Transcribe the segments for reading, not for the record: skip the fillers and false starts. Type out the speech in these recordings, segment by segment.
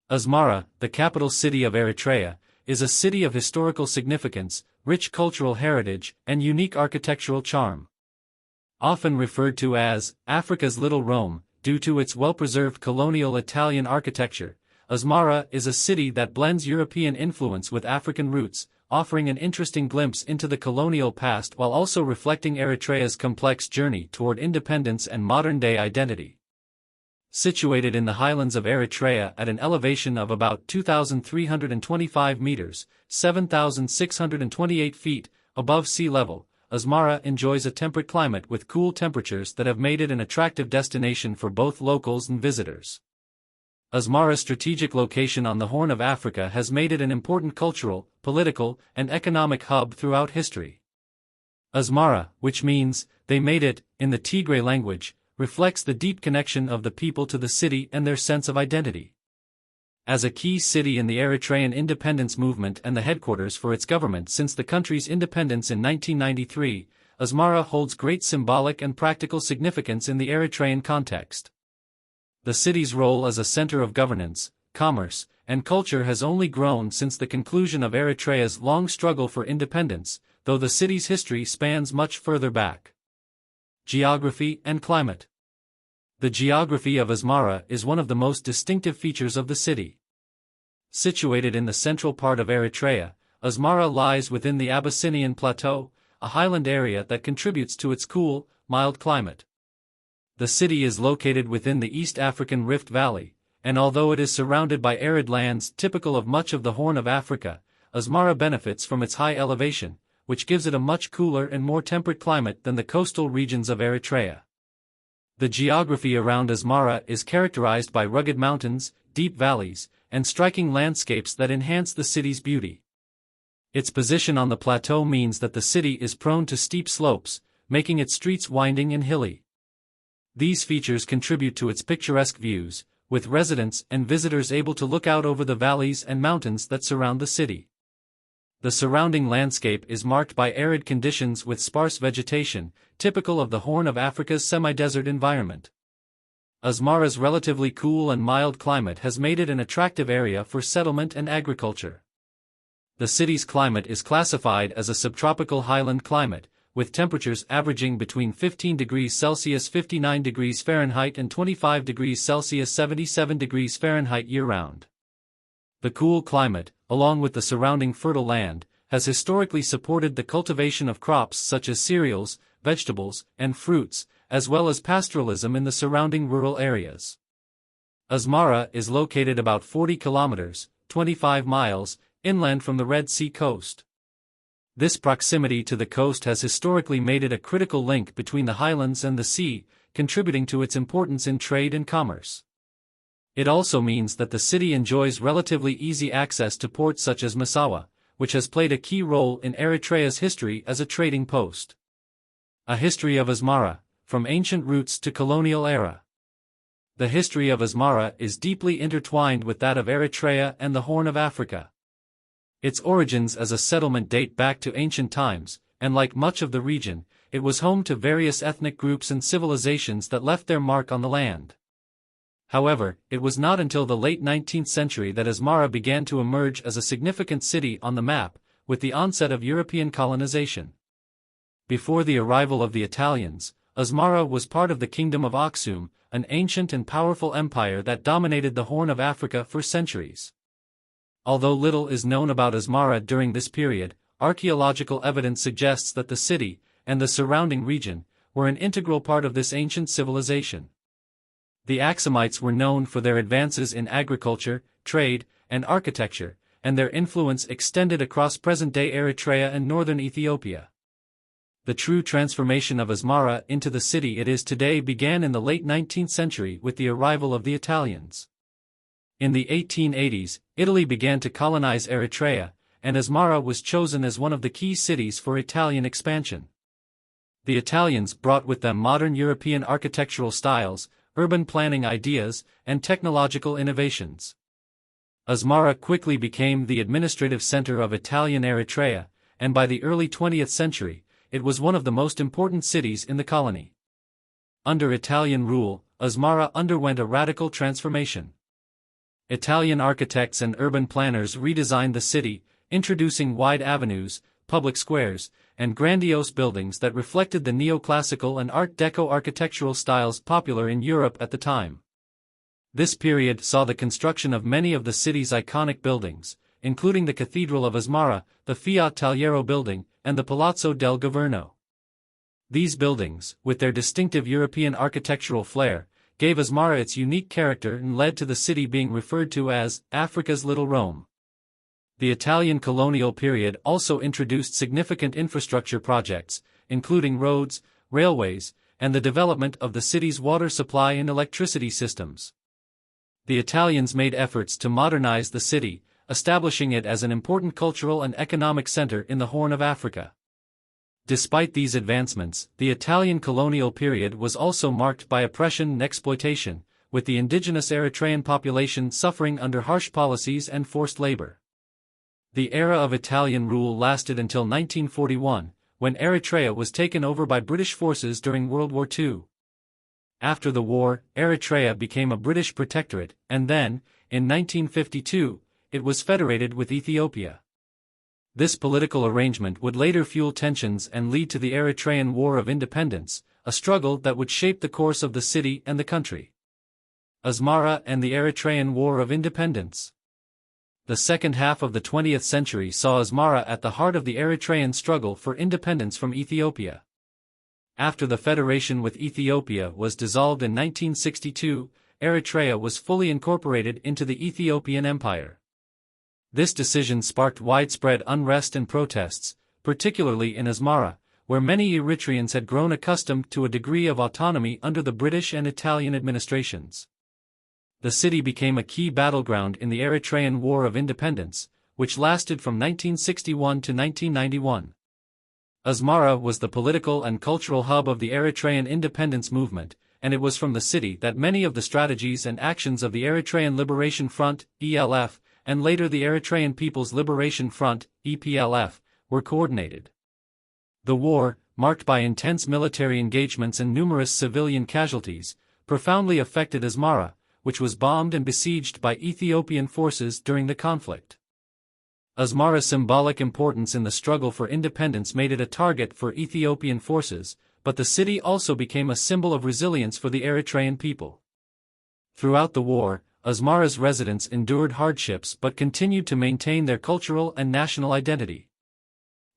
Asmara, the capital city of Eritrea, is a city of historical significance, rich cultural heritage, and unique architectural charm. Often referred to as Africa's Little Rome, due to its well-preserved colonial Italian architecture, Asmara is a city that blends European influence with African roots, offering an interesting glimpse into the colonial past while also reflecting Eritrea's complex journey toward independence and modern-day identity. Situated in the highlands of Eritrea at an elevation of about 2,325 meters, 7,628 feet, above sea level, Asmara enjoys a temperate climate with cool temperatures that have made it an attractive destination for both locals and visitors. Asmara's strategic location on the Horn of Africa has made it an important cultural, political, and economic hub throughout history. Asmara, which means, "they made it," in the Tigray language, reflects the deep connection of the people to the city and their sense of identity. As a key city in the Eritrean independence movement and the headquarters for its government since the country's independence in 1993, Asmara holds great symbolic and practical significance in the Eritrean context. The city's role as a center of governance, commerce, and culture has only grown since the conclusion of Eritrea's long struggle for independence, though the city's history spans much further back. Geography and climate. The geography of Asmara is one of the most distinctive features of the city. Situated in the central part of Eritrea, Asmara lies within the Abyssinian Plateau, a highland area that contributes to its cool, mild climate. The city is located within the East African Rift Valley, and although it is surrounded by arid lands typical of much of the Horn of Africa, Asmara benefits from its high elevation, which gives it a much cooler and more temperate climate than the coastal regions of Eritrea. The geography around Asmara is characterized by rugged mountains, deep valleys, and striking landscapes that enhance the city's beauty. Its position on the plateau means that the city is prone to steep slopes, making its streets winding and hilly. These features contribute to its picturesque views, with residents and visitors able to look out over the valleys and mountains that surround the city. The surrounding landscape is marked by arid conditions with sparse vegetation, typical of the Horn of Africa's semi-desert environment. Asmara's relatively cool and mild climate has made it an attractive area for settlement and agriculture. The city's climate is classified as a subtropical highland climate, with temperatures averaging between 15 degrees Celsius 59 degrees Fahrenheit and 25 degrees Celsius 77 degrees Fahrenheit year-round. The cool climate, along with the surrounding fertile land, has historically supported the cultivation of crops such as cereals, vegetables, and fruits, as well as pastoralism in the surrounding rural areas. Asmara is located about 40 kilometers, 25 miles, inland from the Red Sea coast. This proximity to the coast has historically made it a critical link between the highlands and the sea, contributing to its importance in trade and commerce. It also means that the city enjoys relatively easy access to ports such as Massawa, which has played a key role in Eritrea's history as a trading post. A history of Asmara, from ancient roots to colonial era. The history of Asmara is deeply intertwined with that of Eritrea and the Horn of Africa. Its origins as a settlement date back to ancient times, and like much of the region, it was home to various ethnic groups and civilizations that left their mark on the land. However, it was not until the late 19th century that Asmara began to emerge as a significant city on the map, with the onset of European colonization. Before the arrival of the Italians, Asmara was part of the Kingdom of Aksum, an ancient and powerful empire that dominated the Horn of Africa for centuries. Although little is known about Asmara during this period, archaeological evidence suggests that the city, and the surrounding region, were an integral part of this ancient civilization. The Aksumites were known for their advances in agriculture, trade, and architecture, and their influence extended across present-day Eritrea and northern Ethiopia. The true transformation of Asmara into the city it is today began in the late 19th century with the arrival of the Italians. In the 1880s, Italy began to colonize Eritrea, and Asmara was chosen as one of the key cities for Italian expansion. The Italians brought with them modern European architectural styles, urban planning ideas, and technological innovations. Asmara quickly became the administrative center of Italian Eritrea, and by the early 20th century, it was one of the most important cities in the colony. Under Italian rule, Asmara underwent a radical transformation. Italian architects and urban planners redesigned the city, introducing wide avenues, public squares, and grandiose buildings that reflected the neoclassical and Art Deco architectural styles popular in Europe at the time. This period saw the construction of many of the city's iconic buildings, including the Cathedral of Asmara, the Fiat Tagliero building, and the Palazzo del Governo. These buildings, with their distinctive European architectural flair, gave Asmara its unique character and led to the city being referred to as Africa's Little Rome. The Italian colonial period also introduced significant infrastructure projects, including roads, railways, and the development of the city's water supply and electricity systems. The Italians made efforts to modernize the city, establishing it as an important cultural and economic center in the Horn of Africa. Despite these advancements, the Italian colonial period was also marked by oppression and exploitation, with the indigenous Eritrean population suffering under harsh policies and forced labor. The era of Italian rule lasted until 1941, when Eritrea was taken over by British forces during World War II. After the war, Eritrea became a British protectorate, and then, in 1952, it was federated with Ethiopia. This political arrangement would later fuel tensions and lead to the Eritrean War of Independence, a struggle that would shape the course of the city and the country. Asmara and the Eritrean War of Independence. The second half of the 20th century saw Asmara at the heart of the Eritrean struggle for independence from Ethiopia. After the federation with Ethiopia was dissolved in 1962, Eritrea was fully incorporated into the Ethiopian Empire. This decision sparked widespread unrest and protests, particularly in Asmara, where many Eritreans had grown accustomed to a degree of autonomy under the British and Italian administrations. The city became a key battleground in the Eritrean War of Independence, which lasted from 1961 to 1991. Asmara was the political and cultural hub of the Eritrean independence movement, and it was from the city that many of the strategies and actions of the Eritrean Liberation Front, ELF, and later the Eritrean People's Liberation Front, EPLF, were coordinated. The war, marked by intense military engagements and numerous civilian casualties, profoundly affected Asmara, which was bombed and besieged by Ethiopian forces during the conflict. Asmara's symbolic importance in the struggle for independence made it a target for Ethiopian forces, but the city also became a symbol of resilience for the Eritrean people. Throughout the war, Asmara's residents endured hardships but continued to maintain their cultural and national identity.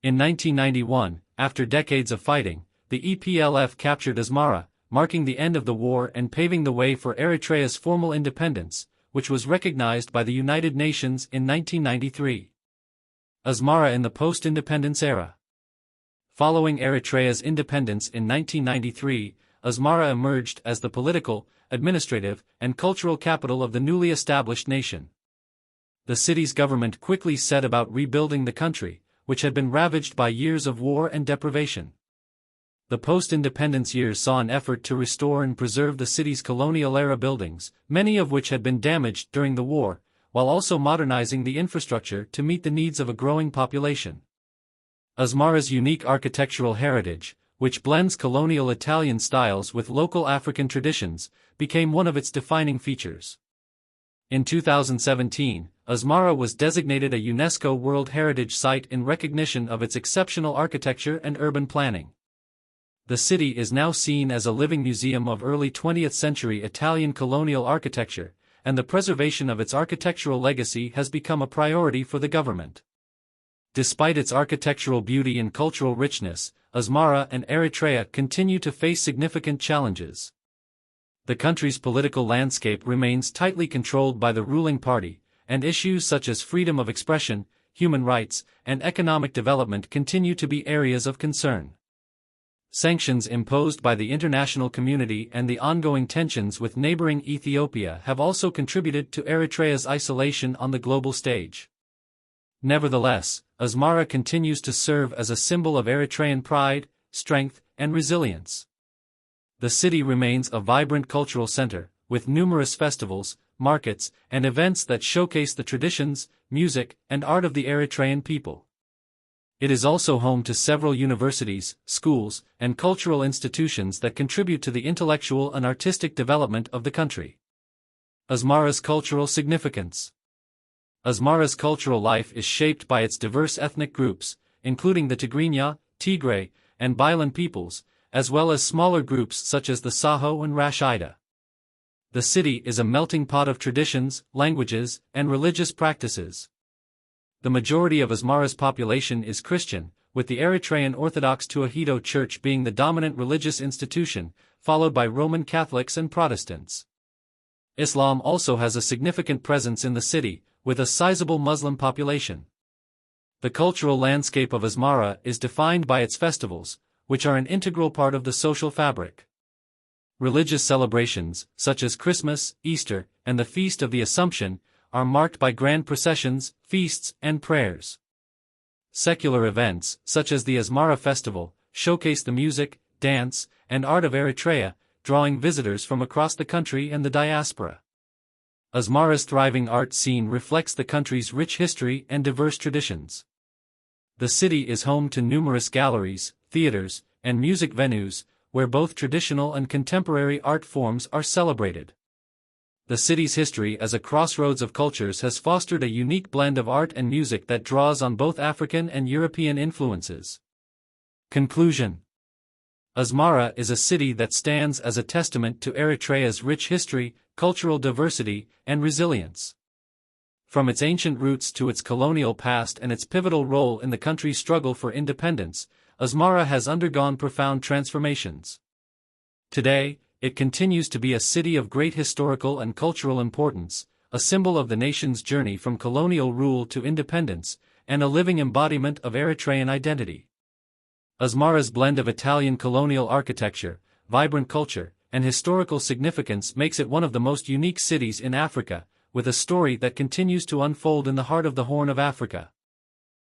In 1991, after decades of fighting, the EPLF captured Asmara, marking the end of the war and paving the way for Eritrea's formal independence, which was recognized by the United Nations in 1993. Asmara in the post-independence era. Following Eritrea's independence in 1993, Asmara emerged as the political, administrative, and cultural capital of the newly established nation. The city's government quickly set about rebuilding the country, which had been ravaged by years of war and deprivation. The post-independence years saw an effort to restore and preserve the city's colonial-era buildings, many of which had been damaged during the war, while also modernizing the infrastructure to meet the needs of a growing population. Asmara's unique architectural heritage, which blends colonial Italian styles with local African traditions, became one of its defining features. In 2017, Asmara was designated a UNESCO World Heritage Site in recognition of its exceptional architecture and urban planning. The city is now seen as a living museum of early 20th century Italian colonial architecture, and the preservation of its architectural legacy has become a priority for the government. Despite its architectural beauty and cultural richness, Asmara and Eritrea continue to face significant challenges. The country's political landscape remains tightly controlled by the ruling party, and issues such as freedom of expression, human rights, and economic development continue to be areas of concern. Sanctions imposed by the international community and the ongoing tensions with neighboring Ethiopia have also contributed to Eritrea's isolation on the global stage. Nevertheless, Asmara continues to serve as a symbol of Eritrean pride, strength, and resilience. The city remains a vibrant cultural center, with numerous festivals, markets, and events that showcase the traditions, music, and art of the Eritrean people. It is also home to several universities, schools, and cultural institutions that contribute to the intellectual and artistic development of the country. Asmara's cultural significance. Asmara's cultural life is shaped by its diverse ethnic groups, including the Tigrinya, Tigray, and Bilan peoples, as well as smaller groups such as the Saho and Rashida. The city is a melting pot of traditions, languages, and religious practices. The majority of Asmara's population is Christian, with the Eritrean Orthodox Tewahedo Church being the dominant religious institution, followed by Roman Catholics and Protestants. Islam also has a significant presence in the city, with a sizable Muslim population. The cultural landscape of Asmara is defined by its festivals, which are an integral part of the social fabric. Religious celebrations, such as Christmas, Easter, and the Feast of the Assumption, are marked by grand processions, feasts, and prayers. Secular events, such as the Asmara Festival, showcase the music, dance, and art of Eritrea, drawing visitors from across the country and the diaspora. Asmara's thriving art scene reflects the country's rich history and diverse traditions. The city is home to numerous galleries, theaters, and music venues, where both traditional and contemporary art forms are celebrated. The city's history as a crossroads of cultures has fostered a unique blend of art and music that draws on both African and European influences. Conclusion. Asmara is a city that stands as a testament to Eritrea's rich history, cultural diversity, and resilience. From its ancient roots to its colonial past and its pivotal role in the country's struggle for independence, Asmara has undergone profound transformations. Today, it continues to be a city of great historical and cultural importance, a symbol of the nation's journey from colonial rule to independence, and a living embodiment of Eritrean identity. Asmara's blend of Italian colonial architecture, vibrant culture, and historical significance makes it one of the most unique cities in Africa, with a story that continues to unfold in the heart of the Horn of Africa.